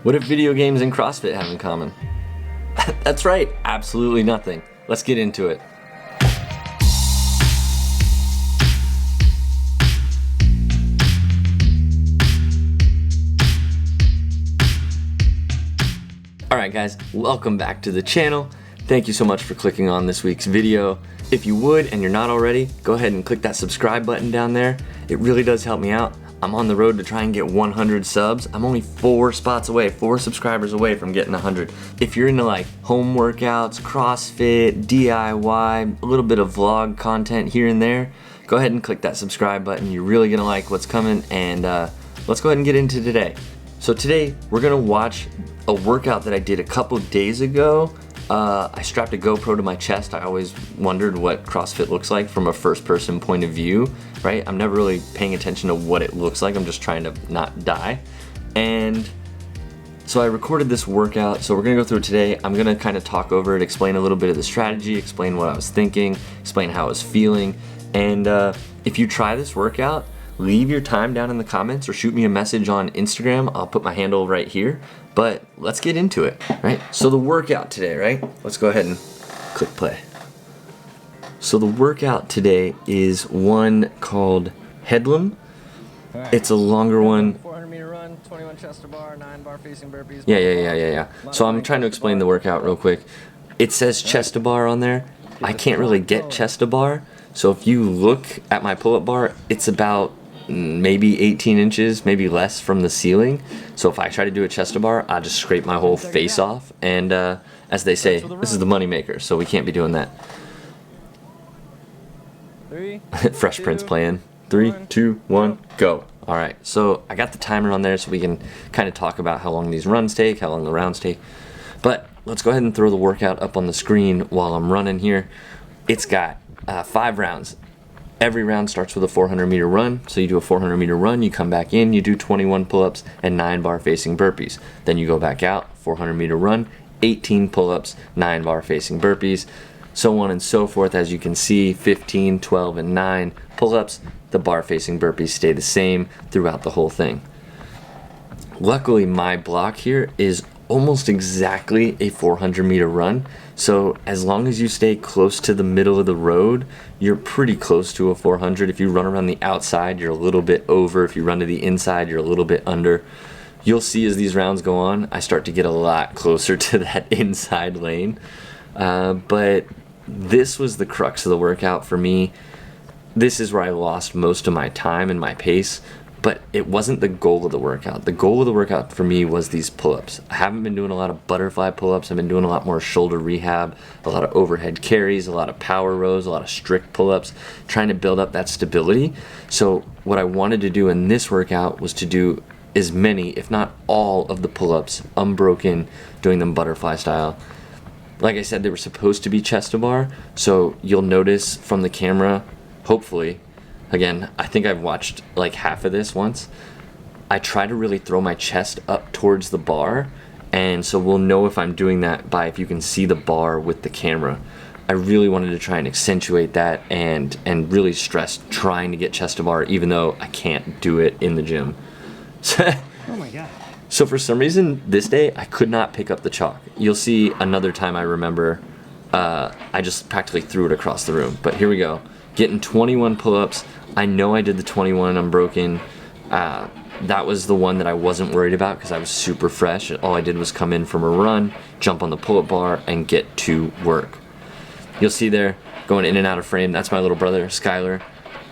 What if video games and CrossFit have in common? That's right, absolutely nothing. Let's get into it. Alright guys, welcome back to the channel. Thank you so much for clicking on this week's video. If you would, and you're not already, go ahead and click that subscribe button down there. It really does help me out. I'm on the road to try and get 100 subs. I'm only 4 spots away, 4 subscribers away from getting 100. If you're into like home workouts, CrossFit, DIY, a little bit of vlog content here and there, go ahead and click that subscribe button. You're really gonna like what's coming, and let's go ahead and get into today. So today, we're gonna watch a workout that I did a couple days ago. I strapped a GoPro to my chest. I always wondered what CrossFit looks like from a first-person point of view, right? I'm never really paying attention to what it looks like. I'm just trying to not die. And so I recorded this workout. So we're gonna go through it today. I'm gonna kind of talk over it, explain a little bit of the strategy, explain what I was thinking, explain how I was feeling. And if you try this workout, leave your time down in the comments or shoot me a message on Instagram. I'll put my handle right here. But let's get into it, right? So the workout today, right? Let's go ahead and click play. So the workout today is one called Headlam. Right. It's a longer one. 400 meter run, 21 chest to bar, 9 bar facing burpees. Yeah. So I'm trying to explain the workout real quick. It says chest to bar on there. I can't really get chest to bar. So if you look at my pull-up bar, it's about maybe 18 inches, maybe less from the ceiling. So if I try to do a chest to bar, I just scrape my whole face off. And as they say, this is the money maker, so we can't be doing that. 3, Fresh 2, Prince playing. 3, 2, 1, go. All right, so I got the timer on there so we can kind of talk about how long these runs take, how long the rounds take. But let's go ahead and throw the workout up on the screen while I'm running here. It's got 5 rounds. Every round starts with a 400 meter run. So you do a 400 meter run, you come back in, you do 21 pull-ups and 9 bar facing burpees. Then you go back out, 400 meter run, 18 pull-ups, 9 bar facing burpees, so on and so forth. As you can see, 15, 12, and 9 pull-ups. The bar facing burpees stay the same throughout the whole thing. Luckily, my block here is almost exactly a 400 meter run. So as long as you stay close to the middle of the road, you're pretty close to a 400. If you run around the outside, you're a little bit over. If you run to the inside, you're a little bit under. You'll see as these rounds go on, I start to get a lot closer to that inside lane. But this was the crux of the workout for me. This is where I lost most of my time and my pace. But it wasn't the goal of the workout. The goal of the workout for me was these pull-ups. I haven't been doing a lot of butterfly pull-ups. I've been doing a lot more shoulder rehab, a lot of overhead carries, a lot of power rows, a lot of strict pull-ups, trying to build up that stability. So what I wanted to do in this workout was to do as many, if not all, of the pull-ups unbroken, doing them butterfly style. Like I said, they were supposed to be chest to bar, so you'll notice from the camera, hopefully. Again, I think I've watched like half of this once. I try to really throw my chest up towards the bar, and so we'll know if I'm doing that by if you can see the bar with the camera. I really wanted to try and accentuate that and really stress trying to get chest to bar, even though I can't do it in the gym. oh my God. So for some reason, this day, I could not pick up the chalk. You'll see another time I remember, I just practically threw it across the room. But here we go. Getting 21 pull-ups. I know I did the 21 unbroken. That was the one that I wasn't worried about because I was super fresh. All I did was come in from a run, jump on the pull-up bar, and get to work. You'll see there, going in and out of frame, that's my little brother, Skylar.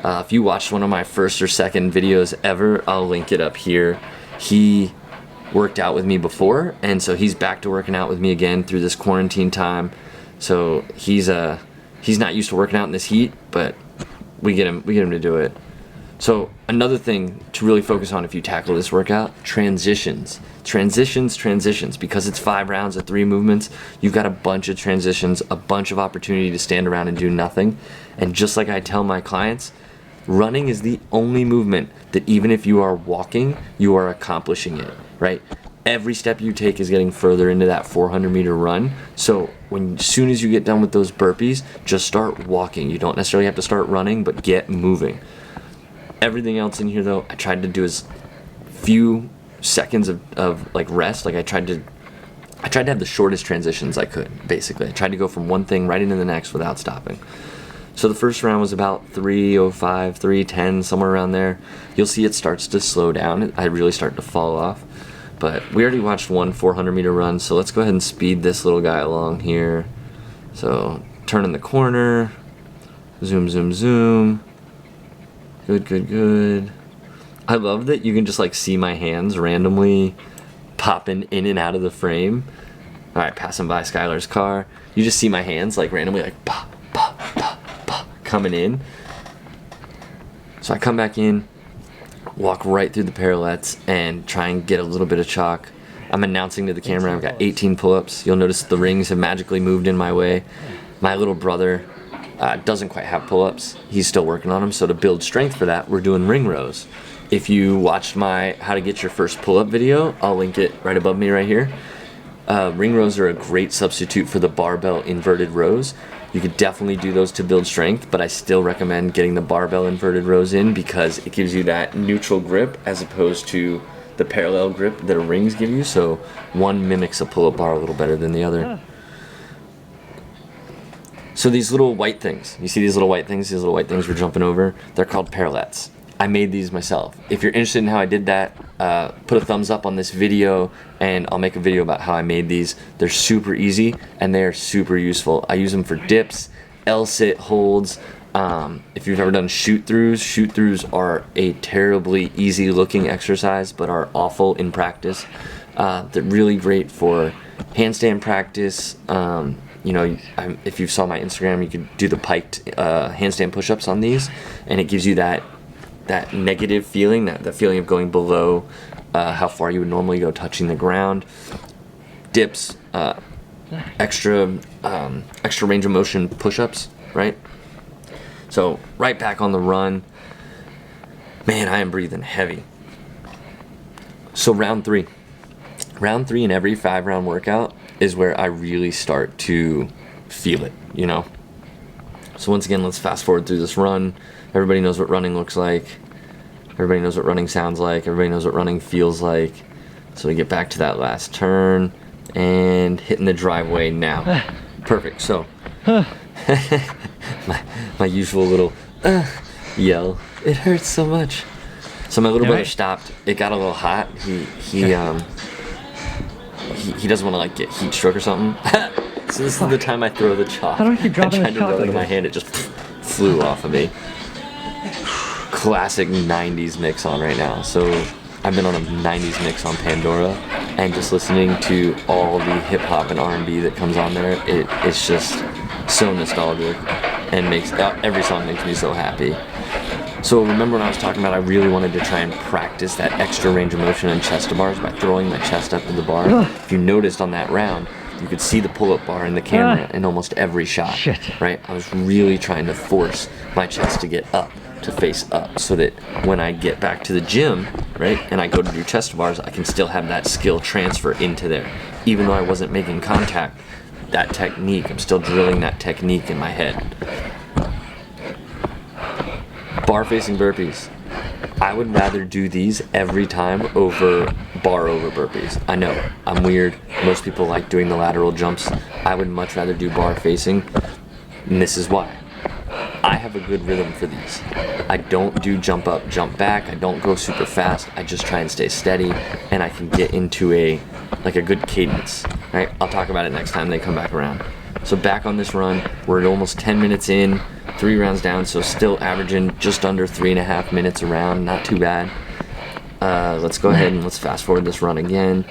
If you watched one of my first or second videos ever, I'll link it up here. He worked out with me before, and so he's back to working out with me again through this quarantine time. So he's not used to working out in this heat, but we get him to do it. So another thing to really focus on if you tackle this workout, transitions. Because it's 5 rounds of 3 movements, you've got a bunch of transitions, a bunch of opportunity to stand around and do nothing. And just like I tell my clients, running is the only movement that even if you are walking, you are accomplishing it, right? Every step you take is getting further into that 400 meter run. So as soon as you get done with those burpees, just start walking. You don't necessarily have to start running, but get moving. Everything else in here though, I tried to do as few seconds of like rest. Like I tried to have the shortest transitions I could, basically. I tried to go from one thing right into the next without stopping. So the first round was about 3:05, 3:10, somewhere around there. You'll see it starts to slow down. I really start to fall off. But we already watched one 400-meter run, so let's go ahead and speed this little guy along here. So turning the corner, zoom, zoom, zoom. Good, good, good. I love that you can just like see my hands randomly popping in and out of the frame. All right, passing by Skylar's car. You just see my hands like randomly like pop, pop, pop, pop, coming in. So I come back in, walk right through the parallettes and try and get a little bit of chalk. I'm announcing to the camera I've got 18 pull-ups. You'll notice the rings have magically moved in my way. My little brother doesn't quite have pull-ups. He's still working on them, so to build strength for that, we're doing ring rows. If you watched my how to get your first pull-up video, I'll link it right above me right here. Ring rows are a great substitute for the barbell inverted rows. You could definitely do those to build strength, but I still recommend getting the barbell inverted rows in because it gives you that neutral grip as opposed to the parallel grip that rings give you. So one mimics a pull-up bar a little better than the other. So these little white things, you see these little white things we're jumping over, they're called parallettes. I made these myself. If you're interested in how I did that, put a thumbs up on this video and I'll make a video about how I made these. They're super easy and they're super useful. I use them for dips, L-sit holds. If you've ever done shoot-throughs are a terribly easy looking exercise but are awful in practice. They're really great for handstand practice. You know, if you saw my Instagram, you could do the piked handstand push-ups on these and it gives you that negative feeling, that feeling of going below how far you would normally go touching the ground. Dips, extra range of motion push-ups, right? So right back on the run. Man, I am breathing heavy. So round three in every 5-round workout is where I really start to feel it, you know? So once again, let's fast forward through this run. Everybody knows what running looks like. Everybody knows what running sounds like. Everybody knows what running feels like. So we get back to that last turn and hitting the driveway now. Perfect. So my usual little yell. It hurts so much. So my little brother stopped. It got a little hot. He doesn't want to like get heat stroke or something. So this is the time I throw the chalk. How do I keep dropping I tried the to chalk rub it like in my this? hand. It just flew off of me. Classic 90s mix on right now. So I've been on a 90s mix on Pandora and just listening to all the hip hop and R&B that comes on there. It's just so nostalgic and makes every song makes me so happy. So remember when I was talking about I really wanted to try and practice that extra range of motion in chest to bars by throwing my chest up to the bar. If you noticed on that round, you could see the pull-up bar in the camera in almost every shot. Shit. Right? I was really trying to force my chest to get up, to face up, so that when I get back to the gym, right, and I go to do chest to bars, I can still have that skill transfer into there. Even though I wasn't making contact, that technique, I'm still drilling that technique in my head. Bar facing burpees. I would rather do these every time over bar over burpees. I know, I'm weird. Most people like doing the lateral jumps. I would much rather do bar facing, and this is why. I have a good rhythm for these. I don't do jump up, jump back. I don't go super fast. I just try and stay steady, and I can get into a good cadence. Right? I'll talk about it next time they come back around. So back on this run, we're at almost 10 minutes in, 3 rounds down, so still averaging just under 3.5 minutes a round, not too bad. Let's go ahead and let's fast forward this run again.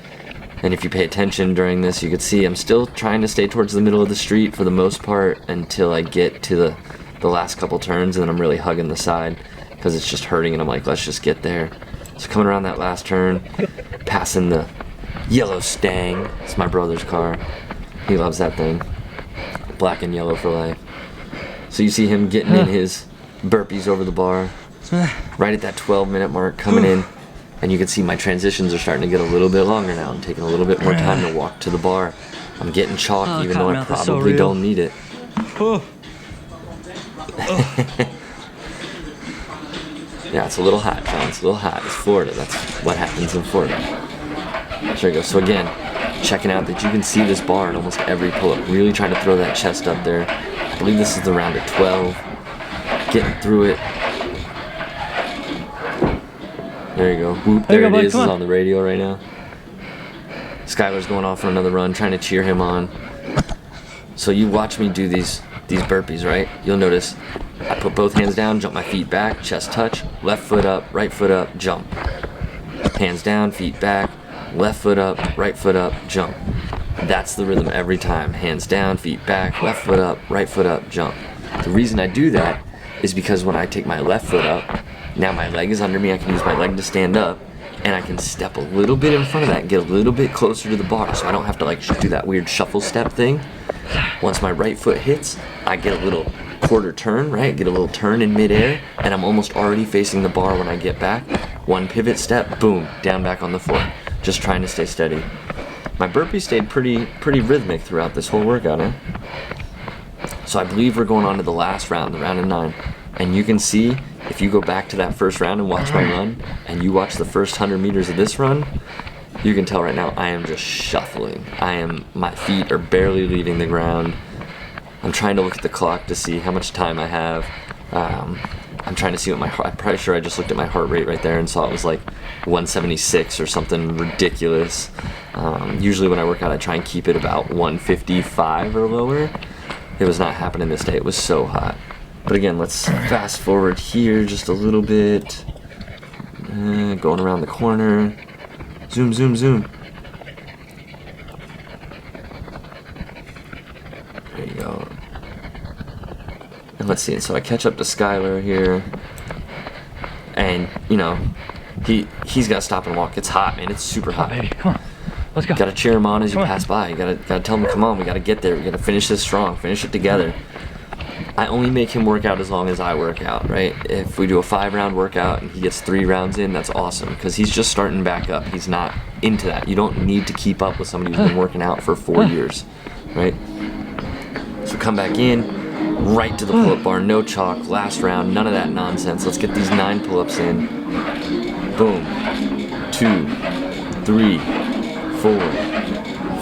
And if you pay attention during this, you can see I'm still trying to stay towards the middle of the street for the most part until I get to the last couple turns, and then I'm really hugging the side because it's just hurting, and I'm like, let's just get there. So coming around that last turn, passing the yellow Stang. It's my brother's car. He loves that thing. Black and yellow for life. So you see him getting in his burpees over the bar, right at that 12-minute mark, coming in, and you can see my transitions are starting to get a little bit longer now. I'm taking a little bit more time to walk to the bar. I'm getting chalk even though I probably don't need it. Yeah, it's a little hot, John. It's a little hot. It's Florida. That's what happens in Florida. There you go. So again, checking out that you can see this bar in almost every pull-up. Really trying to throw that chest up there. I believe this is the round of 12. Getting through it. There you go. Whoop, there it is. It's on the radio right now. Skylar's going off for another run, trying to cheer him on. So you watch me do these burpees, right? You'll notice I put both hands down, jump my feet back, chest touch, left foot up, right foot up, jump. Hands down, feet back, left foot up, right foot up, jump. That's the rhythm every time. Hands down, feet back, left foot up, right foot up, jump. The reason I do that is because when I take my left foot up, now my leg is under me, I can use my leg to stand up, and I can step a little bit in front of that and get a little bit closer to the bar, so I don't have to like do that weird shuffle step thing. Once my right foot hits, I get a little quarter turn, right? Get a little turn in midair, and I'm almost already facing the bar when I get back. One pivot step, boom, down back on the floor. Just trying to stay steady. My burpee stayed pretty rhythmic throughout this whole workout, eh? So I believe we're going on to the last round, the round of 9. And you can see, if you go back to that first round and watch my run, and you watch the first 100 meters of this run, you can tell right now I am just shuffling. My feet are barely leaving the ground. I'm trying to look at the clock to see how much time I have. I'm trying to see what I'm pretty sure I just looked at my heart rate right there and saw it was like 176 or something ridiculous. Usually when I work out, I try and keep it about 155 or lower. It was not happening this day. It was so hot. But again, let's fast forward here just a little bit. Going around the corner. Zoom, zoom, zoom. There you go. And let's see. So I catch up to Skylar here. And, you know, he's got to stop and walk. It's hot, man. It's super hot. Baby, come on. Let's go. Got to cheer him on as you pass by. You gotta tell him, come on, we got to get there. We got to finish this strong. Finish it together. I only make him work out as long as I work out, right? If we do a 5-round workout and he gets 3 rounds in, that's awesome, because he's just starting back up. He's not into that. You don't need to keep up with somebody who's been working out for 4 years, right? So come back in, right to the pull-up bar, no chalk, last round, none of that nonsense. Let's get these 9 pull-ups in. Boom. 2, 3, 4,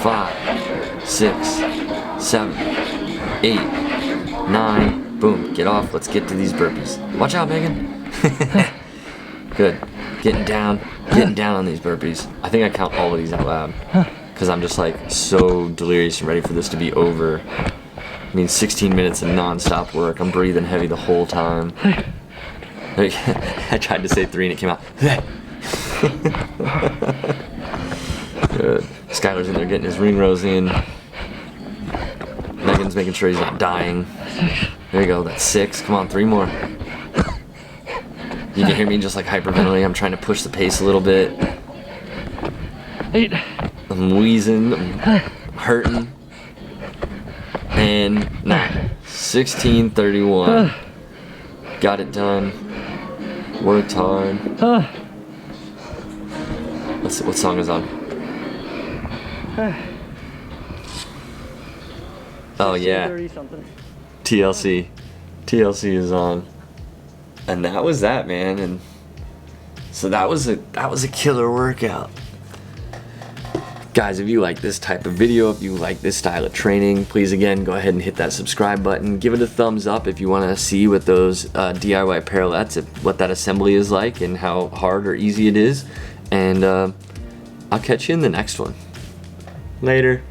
5, 6, 7, 8, 9, boom, get off, let's get to these burpees. Watch out, Megan. Good. Getting down on these burpees. I think I count all of these out loud, because I'm just like so delirious and ready for this to be over. I mean, 16 minutes of non-stop work. I'm breathing heavy the whole time. I tried to say 3 and it came out. Good. Skylar's in there getting his ring rows in. Megan's making sure he's not dying. There you go, that's 6. Come on, 3 more. You can hear me just like hyperventilating. I'm trying to push the pace a little bit. 8. I'm wheezing, I'm hurting. And 9. 16:31. Got it done. Worked hard. Let's see, what song is on? Oh yeah, TLC is on, and that was that, man. And so that was a killer workout, guys. If you like this type of video, if you like this style of training, please again go ahead and hit that subscribe button. Give it a thumbs up if you want to see what those DIY parallettes, what that assembly is like, and how hard or easy it is. And I'll catch you in the next one. Later.